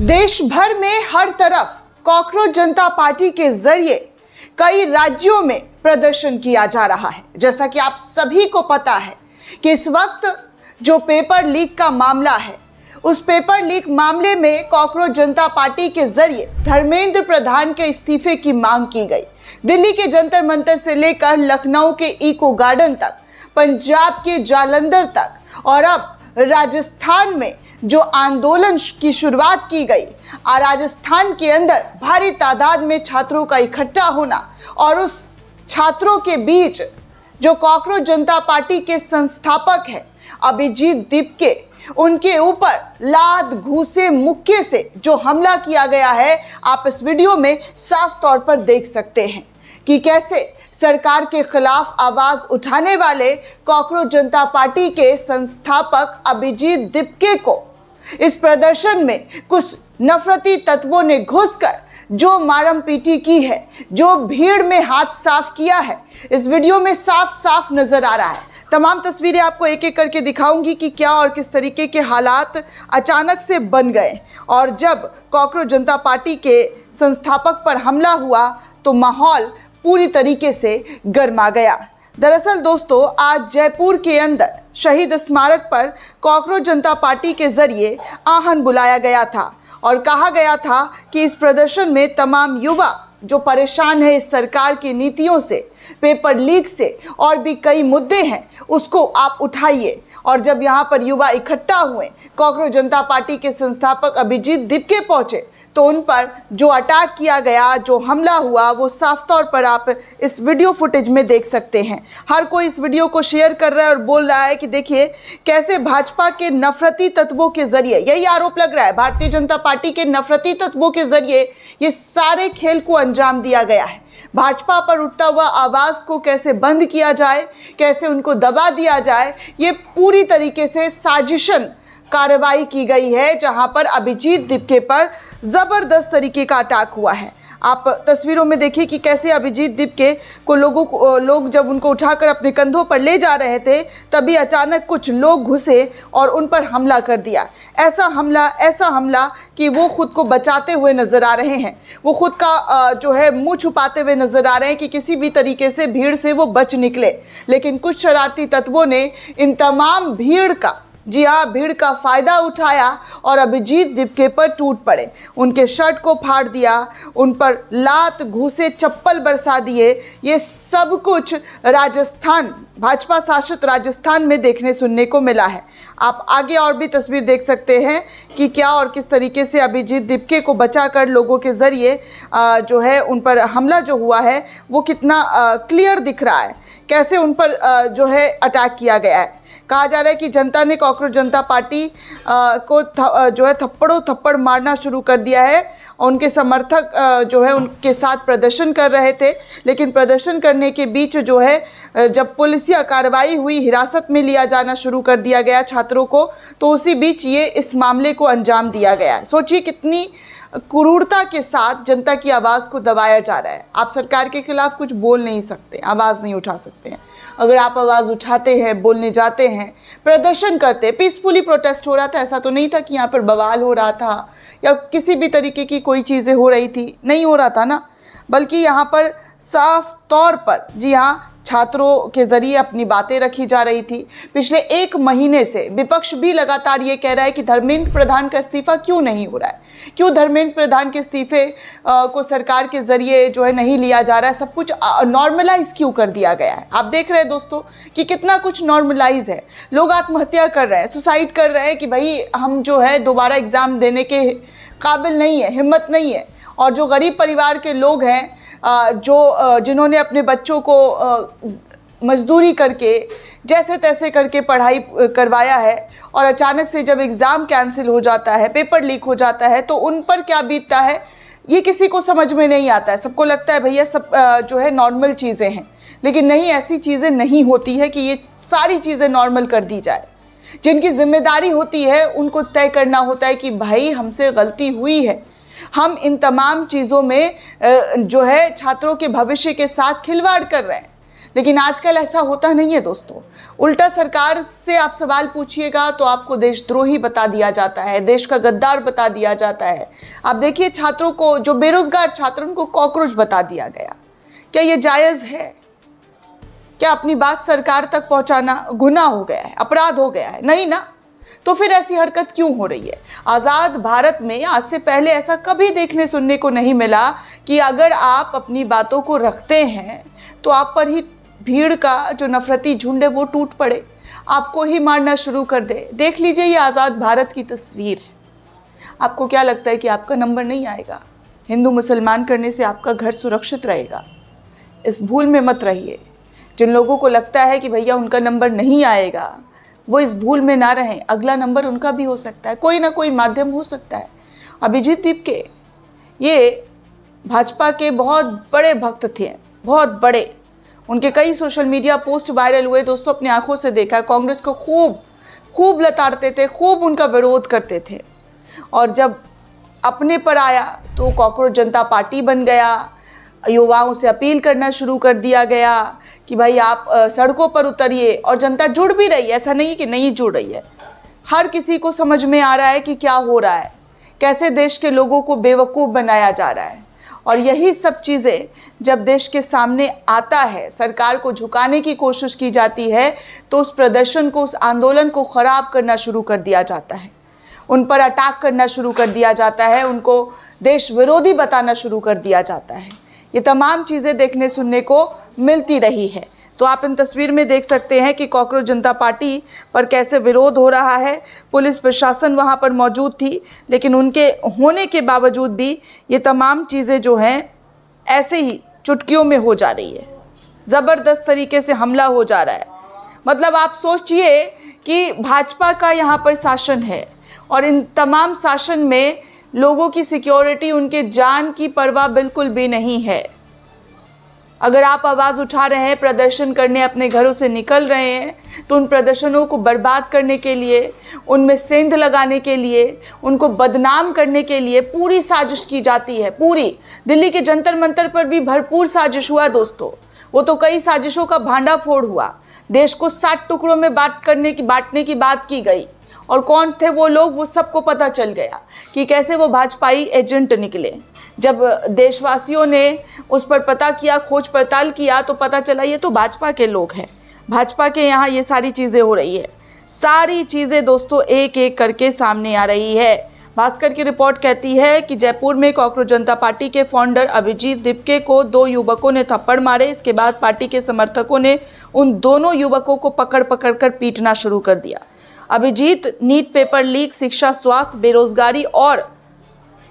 देश भर में हर तरफ कॉकरोच जनता पार्टी के जरिए कई राज्यों में प्रदर्शन किया जा रहा है। जैसा कि आप सभी को पता है कि इस वक्त जो पेपर लीक का मामला है, उस पेपर लीक मामले में कॉकरोच जनता पार्टी के जरिए धर्मेंद्र प्रधान के इस्तीफे की मांग की गई। दिल्ली के जंतर मंतर से लेकर लखनऊ के इको गार्डन तक, पंजाब के जालंधर तक और अब राजस्थान में जो आंदोलन की शुरुआत की गई, राजस्थान के अंदर भारी तादाद में छात्रों का इकट्ठा होना और उस छात्रों के बीच जो कॉकरोच जनता पार्टी के संस्थापक है अभिजीत दीपके, उनके ऊपर लात घूसे मुक्के से जो हमला किया गया है, आप इस वीडियो में साफ तौर पर देख सकते हैं कि कैसे सरकार के खिलाफ आवाज उठाने वाले कॉकरोच जनता पार्टी के संस्थापक अभिजीत दीपके को इस प्रदर्शन में कुछ नफरती तत्वों ने घुसकर जो मारम पीटी की है, जो भीड़ में हाथ साफ किया है, इस वीडियो में साफ साफ नजर आ रहा है। तमाम तस्वीरें आपको एक एक करके दिखाऊंगी कि क्या और किस तरीके के हालात अचानक से बन गए और जब कॉकरोच जनता पार्टी के संस्थापक पर हमला हुआ तो माहौल पूरी तरीके से गर्मा गया। दरअसल दोस्तों, आज जयपुर के अंदर शहीद स्मारक पर कॉकरोच जनता पार्टी के जरिए आहन बुलाया गया था और कहा गया था कि इस प्रदर्शन में तमाम युवा जो परेशान है इस सरकार की नीतियों से, पेपर लीक से और भी कई मुद्दे हैं, उसको आप उठाइए। और जब यहाँ पर युवा इकट्ठा हुए, कॉकरोच जनता पार्टी के संस्थापक अभिजीत दीपके पहुंचे तो उन पर जो अटैक किया गया, जो हमला हुआ, वो साफ तौर पर आप इस वीडियो फुटेज में देख सकते हैं। हर कोई इस वीडियो को शेयर कर रहा है और बोल रहा है कि देखिए कैसे भाजपा के नफरती तत्वों के जरिए, यही आरोप लग रहा है, भारतीय जनता पार्टी के नफरती तत्वों के जरिए ये सारे खेल को अंजाम दिया गया है। भाजपा पर उठता हुआ आवाज को कैसे बंद किया जाए, कैसे उनको दबा दिया जाए, ये पूरी तरीके से साजिशन कार्रवाई की गई है, जहां पर अभिजीत दीपके पर जबरदस्त तरीके का अटैक हुआ है। आप तस्वीरों में देखिए कि कैसे अभिजीत दीपके को लोग जब उनको उठाकर अपने कंधों पर ले जा रहे थे, तभी अचानक कुछ लोग घुसे और उन पर हमला कर दिया। ऐसा हमला कि वो खुद को बचाते हुए नजर आ रहे हैं, वो खुद का जो है मुंह छुपाते हुए नजर आ रहे हैं कि किसी भी तरीके से भीड़ से वो बच निकले। लेकिन कुछ शरारती तत्वों ने इन तमाम भीड़ का, जी हाँ, भीड़ का फ़ायदा उठाया और अभिजीत दीपके पर टूट पड़े, उनके शर्ट को फाड़ दिया, उन पर लात घूसे चप्पल बरसा दिए। ये सब कुछ राजस्थान, भाजपा शासित राजस्थान में देखने सुनने को मिला है। आप आगे और भी तस्वीर देख सकते हैं कि क्या और किस तरीके से अभिजीत दीपके को बचाकर लोगों के ज़रिए जो है उन पर हमला जो हुआ है वो कितना क्लियर दिख रहा है, कैसे उन पर जो है अटैक किया गया है। कहा जा रहा है कि जनता ने कॉकरोच जनता पार्टी को जो है थप्पड़ों थप्पड़ मारना शुरू कर दिया है। उनके समर्थक जो है उनके साथ प्रदर्शन कर रहे थे, लेकिन प्रदर्शन करने के बीच जो है जब पुलिसिया कार्रवाई हुई, हिरासत में लिया जाना शुरू कर दिया गया छात्रों को, तो उसी बीच ये इस मामले को अंजाम दिया गया है। सोचिए कितनी क्रूरता के साथ जनता की आवाज़ को दबाया जा रहा है। आप सरकार के खिलाफ कुछ बोल नहीं सकते, आवाज़ नहीं उठा सकते हैं। अगर आप आवाज़ उठाते हैं, बोलने जाते हैं, प्रदर्शन करते, पीसफुली प्रोटेस्ट हो रहा था, ऐसा तो नहीं था कि यहाँ पर बवाल हो रहा था या किसी भी तरीके की कोई चीज़ें हो रही थी, नहीं हो रहा था ना, बल्कि यहाँ पर साफ तौर पर, जी हाँ, छात्रों के जरिए अपनी बातें रखी जा रही थी। पिछले 1 महीने से विपक्ष भी लगातार ये कह रहा है कि धर्मेंद्र प्रधान का इस्तीफा क्यों नहीं हो रहा है, क्यों धर्मेंद्र प्रधान के इस्तीफे को सरकार के जरिए जो है नहीं लिया जा रहा है, सब कुछ नॉर्मलाइज क्यों कर दिया गया है। आप देख रहे हैं दोस्तों कि कितना कुछ नॉर्मलाइज है। लोग आत्महत्या कर रहे हैं, सुसाइड कर रहे हैं कि भाई हम जो है दोबारा एग्ज़ाम देने के काबिल नहीं है, हिम्मत नहीं है। और जो गरीब परिवार के लोग हैं, जिन्होंने अपने बच्चों को मजदूरी करके जैसे तैसे करके पढ़ाई करवाया है और अचानक से जब एग्ज़ाम कैंसिल हो जाता है, पेपर लीक हो जाता है, तो उन पर क्या बीतता है ये किसी को समझ में नहीं आता है। सबको लगता है भैया सब जो है नॉर्मल चीज़ें हैं, लेकिन नहीं, ऐसी चीज़ें नहीं होती है कि ये सारी चीज़ें नॉर्मल कर दी जाए। जिनकी जिम्मेदारी होती है उनको तय करना होता है कि भाई हमसे गलती हुई है, हम इन तमाम चीज़ों में जो है छात्रों के भविष्य के साथ खिलवाड़ कर रहे हैं। लेकिन आजकल ऐसा होता नहीं है दोस्तों। उल्टा सरकार से आप सवाल पूछिएगा तो आपको देशद्रोही बता दिया जाता है, देश का गद्दार बता दिया जाता है। आप देखिए छात्रों को, जो बेरोजगार छात्र, उनको कॉकरोच बता दिया गया। क्या ये जायज़ है? क्या अपनी बात सरकार तक पहुंचाना गुनाह हो गया है, अपराध हो गया है? नहीं ना। तो फिर ऐसी हरकत क्यों हो रही है? आज़ाद भारत में आज से पहले ऐसा कभी देखने सुनने को नहीं मिला कि अगर आप अपनी बातों को रखते हैं तो आप पर ही भीड़ का जो नफरती झुंड है वो टूट पड़े, आपको ही मारना शुरू कर दे। देख लीजिए, ये आज़ाद भारत की तस्वीर है। आपको क्या लगता है कि आपका नंबर नहीं आएगा? हिंदू मुसलमान करने से आपका घर सुरक्षित रहेगा? इस भूल में मत रहिए। जिन लोगों को लगता है कि भैया उनका नंबर नहीं आएगा, वो इस भूल में ना रहें। अगला नंबर उनका भी हो सकता है, कोई ना कोई माध्यम हो सकता है। अभिजीत दीपके ये भाजपा के बहुत बड़े भक्त थे, बहुत बड़े। उनके कई सोशल मीडिया पोस्ट वायरल हुए दोस्तों, अपनी आंखों से देखा। कांग्रेस को खूब लताड़ते थे, खूब उनका विरोध करते थे, और जब अपने पर आया तो कॉकरोच जनता पार्टी बन गया। युवाओं से अपील करना शुरू कर दिया गया कि भाई आप सड़कों पर उतरिए, और जनता जुड़ भी रही है, ऐसा नहीं कि नहीं जुड़ रही है। हर किसी को समझ में आ रहा है कि क्या हो रहा है, कैसे देश के लोगों को बेवकूफ़ बनाया जा रहा है। और यही सब चीज़ें जब देश के सामने आता है, सरकार को झुकाने की कोशिश की जाती है, तो उस प्रदर्शन को, उस आंदोलन को ख़राब करना शुरू कर दिया जाता है, उन पर अटैक करना शुरू कर दिया जाता है, उनको देश विरोधी बताना शुरू कर दिया जाता है। ये तमाम चीज़ें देखने सुनने को मिलती रही है। तो आप इन तस्वीर में देख सकते हैं कि कॉकरोच जनता पार्टी पर कैसे विरोध हो रहा है। पुलिस प्रशासन वहां पर मौजूद थी, लेकिन उनके होने के बावजूद भी ये तमाम चीज़ें जो हैं ऐसे ही चुटकियों में हो जा रही है। ज़बरदस्त तरीके से हमला हो जा रहा है। मतलब आप सोचिए कि भाजपा का यहाँ पर शासन है, और इन तमाम शासन में लोगों की सिक्योरिटी, उनके जान की परवाह बिल्कुल भी नहीं है। अगर आप आवाज़ उठा रहे हैं, प्रदर्शन करने अपने घरों से निकल रहे हैं, तो उन प्रदर्शनों को बर्बाद करने के लिए, उनमें सेंध लगाने के लिए, उनको बदनाम करने के लिए पूरी साजिश की जाती है। पूरी दिल्ली के जंतर मंतर पर भी भरपूर साजिश हुआ दोस्तों। वो तो कई साजिशों का भांडाफोड़ हुआ। देश को 60 टुकड़ों में बांटने की बात की गई, और कौन थे वो लोग, वो सबको पता चल गया कि कैसे वो भाजपाई एजेंट निकले। जब देशवासियों ने उस पर पता किया, खोज पड़ताल किया, तो पता चला ये तो भाजपा के लोग हैं, भाजपा के यहाँ ये सारी चीज़ें हो रही है। सारी चीज़ें दोस्तों एक एक करके सामने आ रही है। भास्कर की रिपोर्ट कहती है कि जयपुर में कॉकरोच जनता पार्टी के फाउंडर अभिजीत दीपके को 2 युवकों ने थप्पड़ मारे। इसके बाद पार्टी के समर्थकों ने उन दोनों युवकों को पकड़ कर पीटना शुरू कर दिया। अभिजीत नीट पेपर लीक, शिक्षा, स्वास्थ्य, बेरोजगारी और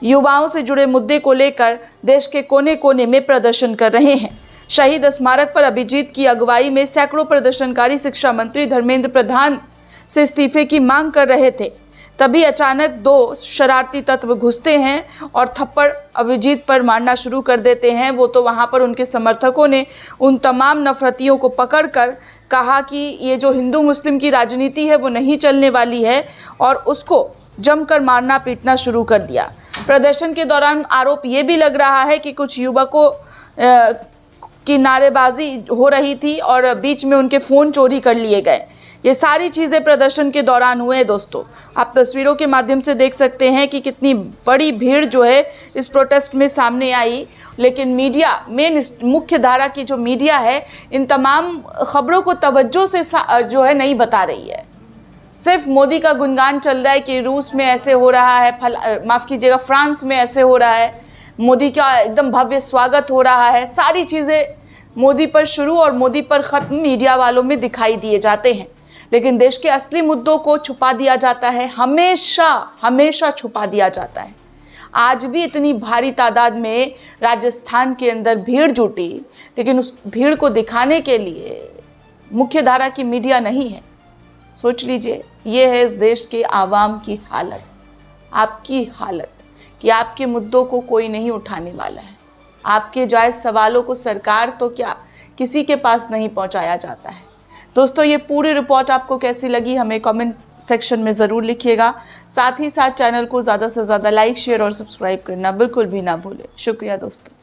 युवाओं से जुड़े मुद्दे को लेकर देश के कोने कोने में प्रदर्शन कर रहे हैं। शहीद स्मारक पर अभिजीत की अगुवाई में सैकड़ों प्रदर्शनकारी शिक्षा मंत्री धर्मेंद्र प्रधान से इस्तीफे की मांग कर रहे थे। तभी अचानक 2 शरारती तत्व घुसते हैं और थप्पड़ अभिजीत पर मारना शुरू कर देते हैं। वो तो वहाँ पर उनके समर्थकों ने उन तमाम नफरतियों को पकड़कर कहा कि ये जो हिंदू मुस्लिम की राजनीति है वो नहीं चलने वाली है, और उसको जमकर मारना पीटना शुरू कर दिया। प्रदर्शन के दौरान आरोप ये भी लग रहा है कि कुछ युवकों की नारेबाजी हो रही थी और बीच में उनके फ़ोन चोरी कर लिए गए। ये सारी चीज़ें प्रदर्शन के दौरान हुए दोस्तों। आप तस्वीरों के माध्यम से देख सकते हैं कि कितनी बड़ी भीड़ जो है इस प्रोटेस्ट में सामने आई, लेकिन मीडिया, मेन मुख्य धारा की जो मीडिया है, इन तमाम खबरों को तवज्जो से जो है नहीं बता रही है। सिर्फ मोदी का गुणगान चल रहा है कि रूस में ऐसे हो रहा है, माफ़ कीजिएगा, फ्रांस में ऐसे हो रहा है, मोदी का एकदम भव्य स्वागत हो रहा है। सारी चीज़ें मोदी पर शुरू और मोदी पर ख़त्म मीडिया वालों में दिखाई दिए जाते हैं, लेकिन देश के असली मुद्दों को छुपा दिया जाता है। हमेशा छुपा दिया जाता है। आज भी इतनी भारी तादाद में राजस्थान के अंदर भीड़ जुटी, लेकिन उस भीड़ को दिखाने के लिए मुख्य धारा की मीडिया नहीं है। सोच लीजिए, ये है इस देश के आवाम की हालत, आपकी हालत, कि आपके मुद्दों को कोई नहीं उठाने वाला है। आपके जायज़ सवालों को सरकार तो क्या, किसी के पास नहीं पहुंचाया जाता है। दोस्तों, ये पूरी रिपोर्ट आपको कैसी लगी हमें कमेंट सेक्शन में ज़रूर लिखिएगा। साथ ही साथ चैनल को ज़्यादा से ज़्यादा लाइक, शेयर और सब्सक्राइब करना बिल्कुल भी ना भूलें। शुक्रिया दोस्तों।